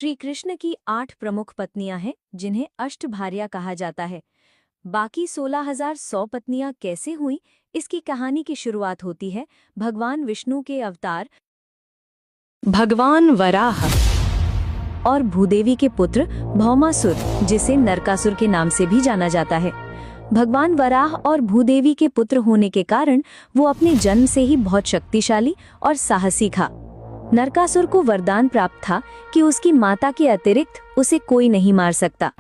श्री कृष्ण की 8 प्रमुख पत्नियां हैं जिन्हें अष्टभार्या कहा जाता है। बाकी 16,100 पत्नियां कैसे हुई, इसकी कहानी की शुरुआत होती है भगवान विष्णु के अवतार भगवान वराह और भूदेवी के पुत्र भौमासुर, जिसे नरकासुर के नाम से भी जाना जाता है। भगवान वराह और भूदेवी के पुत्र होने के कारण वो अपने जन्म से ही बहुत शक्तिशाली और साहसी था। नरकासुर को वरदान प्राप्त था कि उसकी माता के अतिरिक्त उसे कोई नहीं मार सकता।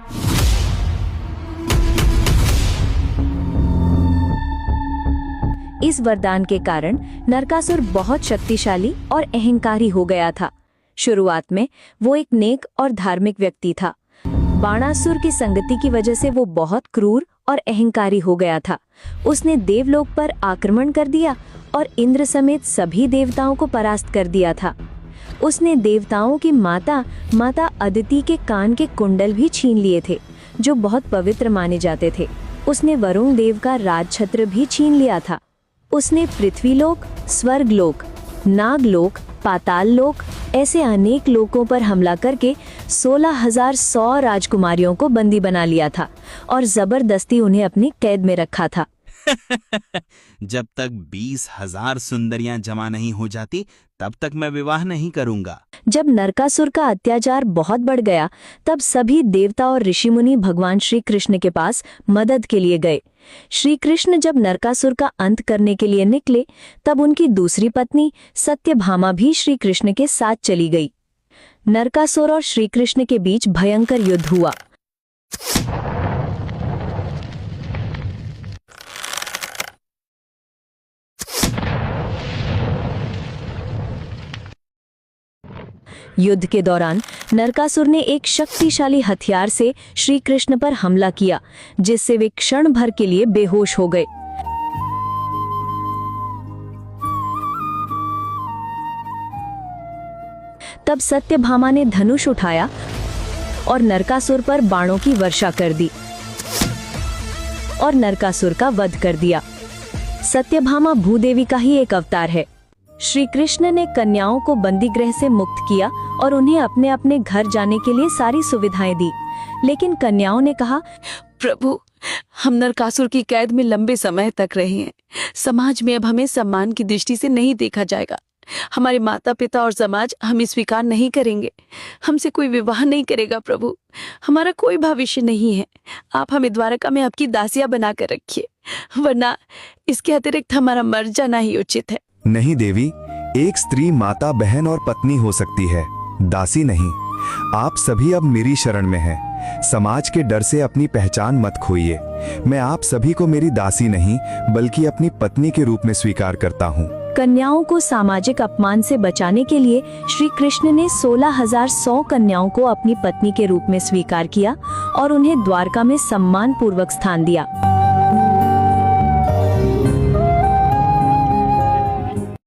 इस वरदान के कारण नरकासुर बहुत शक्तिशाली और अहंकारी हो गया था। शुरुआत में वो एक नेक और धार्मिक व्यक्ति था। बाणासुर की संगति की वजह से वो बहुत क्रूर और अहंकारी हो गया था। उसने देवलोक पर आक्रमण कर दिया और इंद्र समेत सभी देवताओं को परास्त कर दिया था। उसने देवताओं की माता अदिति के कान के कुंडल भी छीन लिए थे, जो बहुत पवित्र माने जाते थे। उसने वरुण देव का राजछत्र भी छीन लिया था। उसने पृथ्वीलोक, स्वर्गलोक, नागलोक, पाताल लोक ऐसे अनेक लोकों पर हमला करके 16,100 राजकुमारियों को बंदी बना लिया था और जबरदस्ती उन्हें अपनी कैद में रखा था। जब तक 20,000 सुंदरियां जमा नहीं हो जाती तब तक मैं विवाह नहीं करूंगा। जब नरकासुर का अत्याचार बहुत बढ़ गया, तब सभी देवता और ऋषि मुनि भगवान श्री कृष्ण के पास मदद के लिए गए। श्री कृष्ण जब नरकासुर का अंत करने के लिए निकले, तब उनकी दूसरी पत्नी सत्यभामा भी श्री कृष्ण के साथ चली गई। नरकासुर और श्री कृष्ण के बीच भयंकर युद्ध हुआ। युद्ध के दौरान नरकासुर ने एक शक्तिशाली हथियार से श्री कृष्ण पर हमला किया, जिससे वे क्षण भर के लिए बेहोश हो गए। तब सत्यभामा ने धनुष उठाया और नरकासुर पर बाणों की वर्षा कर दी और नरकासुर का वध कर दिया। सत्यभामा भूदेवी का ही एक अवतार है। श्री कृष्ण ने कन्याओं को बंदी गृह से मुक्त किया और उन्हें अपने अपने घर जाने के लिए सारी सुविधाएं दी। लेकिन कन्याओं ने कहा, प्रभु, हम नरकासुर की कैद में लंबे समय तक रहे हैं। समाज में अब हमें सम्मान की दृष्टि से नहीं देखा जाएगा। हमारे माता पिता और समाज हमें स्वीकार नहीं करेंगे। हमसे कोई विवाह नहीं करेगा। प्रभु, हमारा कोई भविष्य नहीं है। आप हमें द्वारका में आपकी दासियां बनाकर रखिए, वरना इसके अतिरिक्त हमारा मर जाना ही उचित है। नहीं देवी, एक स्त्री माता, बहन और पत्नी हो सकती है, दासी नहीं। आप सभी अब मेरी शरण में हैं। समाज के डर से अपनी पहचान मत खोइए। मैं आप सभी को मेरी दासी नहीं बल्कि अपनी पत्नी के रूप में स्वीकार करता हूँ। कन्याओं को सामाजिक अपमान से बचाने के लिए श्री कृष्ण ने 16,100 कन्याओं को अपनी पत्नी के रूप में स्वीकार किया और उन्हें द्वारका में सम्मान पूर्वक स्थान दिया।